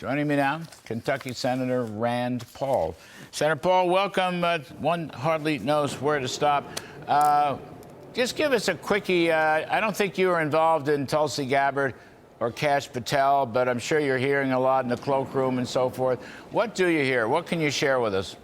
Joining me now, Kentucky Senator Rand Paul. Senator Paul, welcome. One hardly knows where to stop. Just give us a quickie. I don't think you were involved in Tulsi Gabbard or Kash Patel, but I'm sure you're hearing a lot in the cloakroom and so forth. What do you hear? What can you share with us?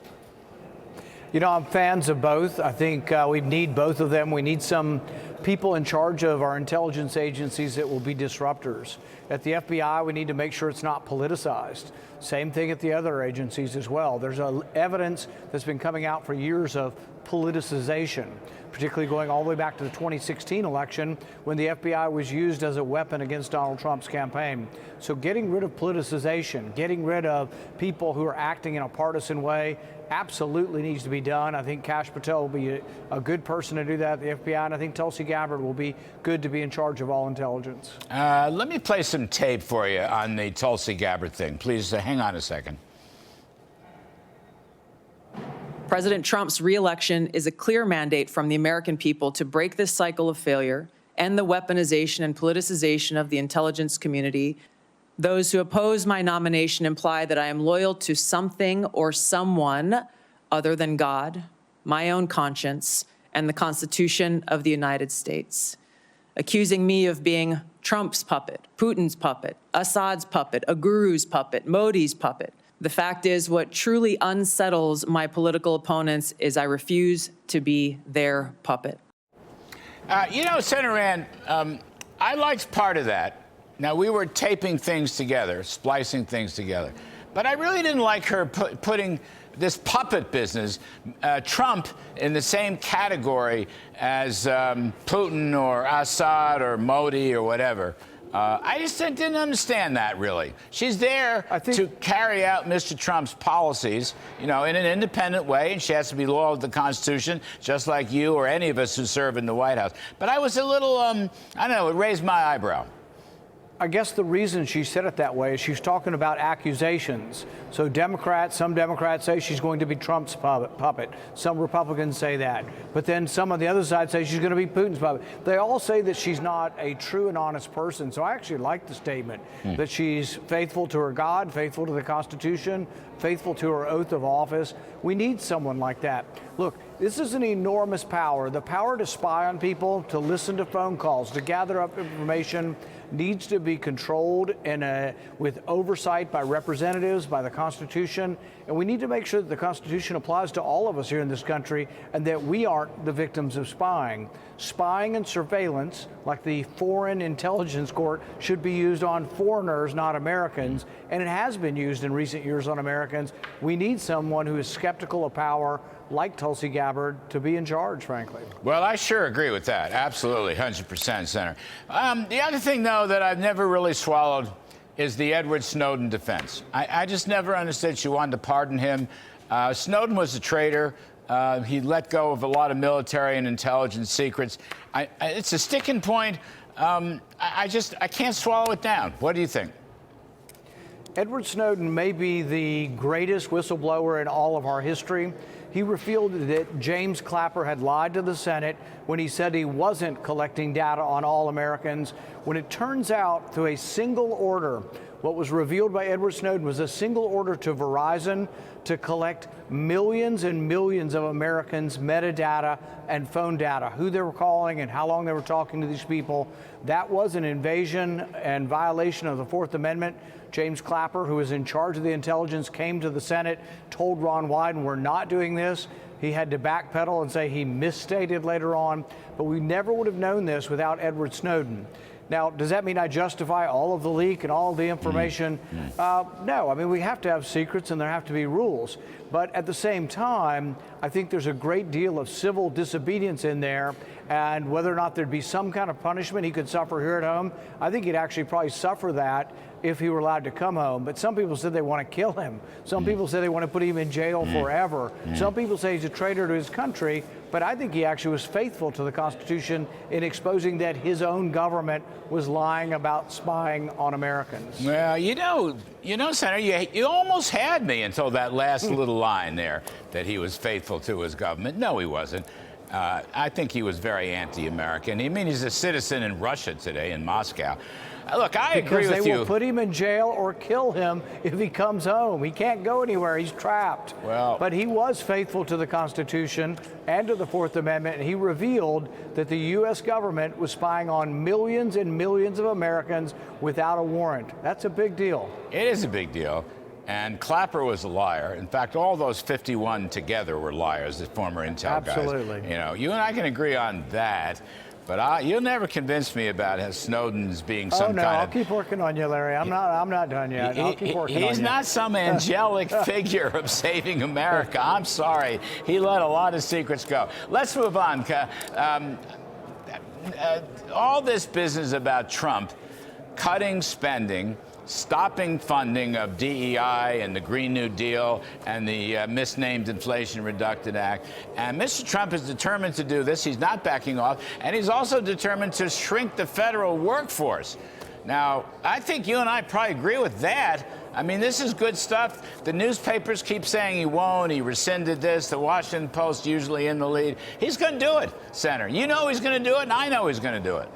You know, I'm fans of both. I think we need both of them. We need some people in charge of our intelligence agencies that will be disruptors. At the FBI, we need to make sure it's not politicized. Same thing at the other agencies as well. There's evidence that's been coming out for years of politicization, particularly going all the way back to the 2016 election when the FBI was used as a weapon against Donald Trump's campaign. So getting rid of politicization, getting rid of people who are acting in a partisan way absolutely needs to be done. I think Kash Patel will be a good person to do that at the FBI, and I think Tulsi Gabbard will be good to be in charge of all intelligence. Let me play some tape for you on the Tulsi Gabbard thing. Please hang on a second. President Trump's re-election is a clear mandate from the American people to break this cycle of failure, end the weaponization and politicization of the intelligence community. Those who oppose my nomination imply that I am loyal to something or someone other than God, my own conscience, and the Constitution of the United States. Accusing me of being Trump's puppet, Putin's puppet, Assad's puppet, a guru's puppet, Modi's puppet. The fact is, what truly unsettles my political opponents is I refuse to be their puppet. You know, Senator Rand, I liked part of that. Now, we were taping things together, splicing things together. But I really didn't like her putting this puppet business, Trump, in the same category as Putin or Assad or Modi or whatever. I just didn't understand that, really. She's there to carry out Mr. Trump's policies, you know, in an independent way, and she has to be loyal to the Constitution, just like you or any of us who serve in the White House. But I was a little, I don't know, it raised my eyebrow. I guess the reason she said it that way is she's talking about accusations. So some Democrats say she's going to be Trump's puppet. Some Republicans say that. But then some on the other side say she's going to be Putin's puppet. They all say that she's not a true and honest person. So I actually like the statement that she's faithful to her God, faithful to the Constitution, faithful to her oath of office. We need someone like that. Look, this is an enormous power. The power to spy on people, to listen to phone calls, to gather up information needs to be controlled with oversight by representatives, by the Constitution. And we need to make sure that the Constitution applies to all of us here in this country and that we aren't the victims of spying. Spying and surveillance, like the Foreign Intelligence Court, should be used on foreigners, not Americans. And it has been used in recent years on Americans. We need someone who is skeptical of power, like Tulsi Gabbard, to be in charge, frankly. Well, I sure agree with that. Absolutely, 100%, Senator. The other thing, though, that I've never really swallowed is the Edward Snowden defense. I just never understood she wanted to pardon him. Snowden was a traitor. He let go of a lot of military and intelligence secrets. It's a sticking point. I can't swallow it down. What do you think? Edward Snowden may be the greatest whistleblower in all of our history. He revealed that James Clapper had lied to the Senate when he said he wasn't collecting data on all Americans, when it turns out through a single order, what was revealed by Edward Snowden was a single order to Verizon to collect millions and millions of Americans' metadata and phone data, who they were calling and how long they were talking to these people. That was an invasion and violation of the Fourth Amendment. James Clapper, who was in charge of the intelligence, came to the Senate, told Ron Wyden, we're not doing this. He had to backpedal and say he misstated later on, but we never would have known this without Edward Snowden. Now, does that mean I justify all of the leak and all of the information? No, I mean, we have to have secrets and there have to be rules. But at the same time, I think there's a great deal of civil disobedience in there, and whether or not there'd be some kind of punishment he could suffer here at home, I think he'd actually probably suffer that if he were allowed to come home. But some people said they want to kill him. Some people say they want to put him in jail forever. Some people say he's a traitor to his country, but I think he actually was faithful to the Constitution in exposing that his own government was lying about spying on Americans. Well, you know, Senator, you almost had me until that last little line there, that he was faithful to his government. No, he wasn't. I think he was very anti-American. I mean, he's a citizen in Russia today, in Moscow. Look, I agree with you. Because they will put him in jail or kill him if he comes home. He can't go anywhere. He's trapped. Well, but he was faithful to the Constitution and to the Fourth Amendment, and he revealed that the U.S. government was spying on millions and millions of Americans without a warrant. That's a big deal. It is a big deal. And Clapper was a liar. In fact, all those 51 together were liars, the former intel guys. Absolutely. You know, you and I can agree on that. But you'll never convince me about Snowden's being some kind of... I'll keep working on you, Larry. I'm not done yet. I'll keep working on you. He's not some angelic figure of saving America. I'm sorry. He let a lot of secrets go. Let's move on. All this business about Trump cutting spending, stopping funding of DEI and the Green New Deal and the misnamed Inflation Reduction Act. And Mr. Trump is determined to do this. He's not backing off. And he's also determined to shrink the federal workforce. Now, I think you and I probably agree with that. I mean, this is good stuff. The newspapers keep saying he won't. He rescinded this. The Washington Post usually in the lead. He's going to do it, Senator. You know he's going to do it, and I know he's going to do it.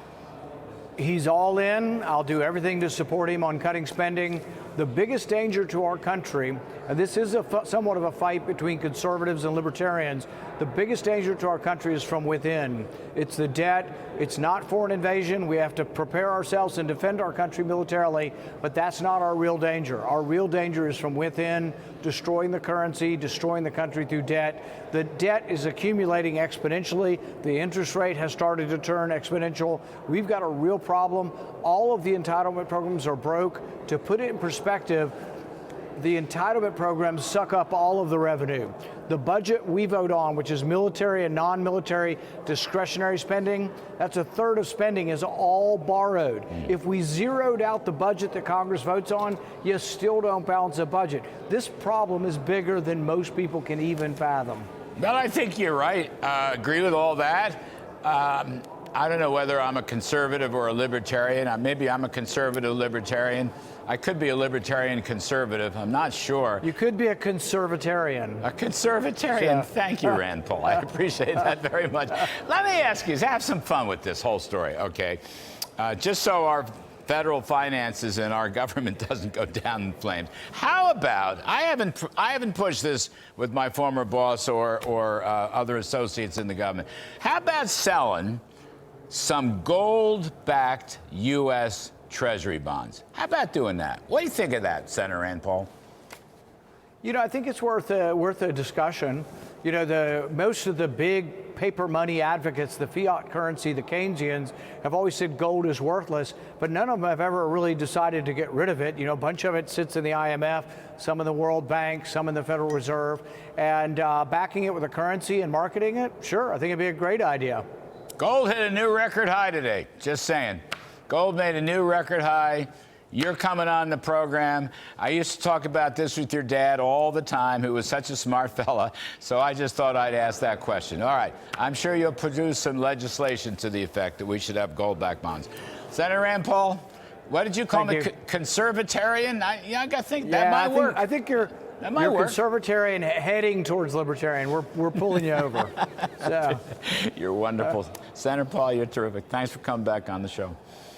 He's all in. I'll do everything to support him on cutting spending. The biggest danger to our country, and this is somewhat of a fight between conservatives and libertarians, the biggest danger to our country is from within. It's the debt. It's not foreign invasion. We have to prepare ourselves and defend our country militarily, but that's not our real danger. Our real danger is from within, destroying the currency, destroying the country through debt. The debt is accumulating exponentially. The interest rate has started to turn exponential. We've got a real problem. All of the entitlement programs are broke. To put it in perspective, the entitlement programs suck up all of the revenue. The budget we vote on, which is military and non-military discretionary spending, that's a third of spending is all borrowed. If we zeroed out the budget that Congress votes on, you still don't balance the budget. This problem is bigger than most people can even fathom. Well, I think you're right. Agree with all that. I don't know whether I'm a conservative or a libertarian. Maybe I'm a conservative libertarian. I could be a libertarian conservative. I'm not sure. You could be a conservatarian. A conservatarian. Yeah. Thank you, Rand Paul. I appreciate that very much. Let me ask you, have some fun with this whole story, okay? Just so our federal finances and our government doesn't go down in flames. How about, I haven't pushed this with my former boss or other associates in the government. How about selling some gold-backed U.S. Treasury bonds? How about doing that? What do you think of that, Senator Rand Paul? You know, I think it's worth a discussion. You know, most of the big paper money advocates, the fiat currency, the Keynesians, have always said gold is worthless, but none of them have ever really decided to get rid of it. You know, a bunch of it sits in the IMF, some in the World Bank, some in the Federal Reserve, and backing it with a currency and marketing it, sure, I think it'd be a great idea. Gold hit a new record high today. Just saying. Gold made a new record high. You're coming on the program. I used to talk about this with your dad all the time, who was such a smart fella. So I just thought I'd ask that question. All right. I'm sure you'll produce some legislation to the effect that we should have gold-backed bonds. Senator Rand Paul, what did you call me? Conservatarian? I got to think that might work. I think you're conservatarian heading towards libertarian. We're pulling you over. So. You're wonderful. Senator Paul, you're terrific. Thanks for coming back on the show.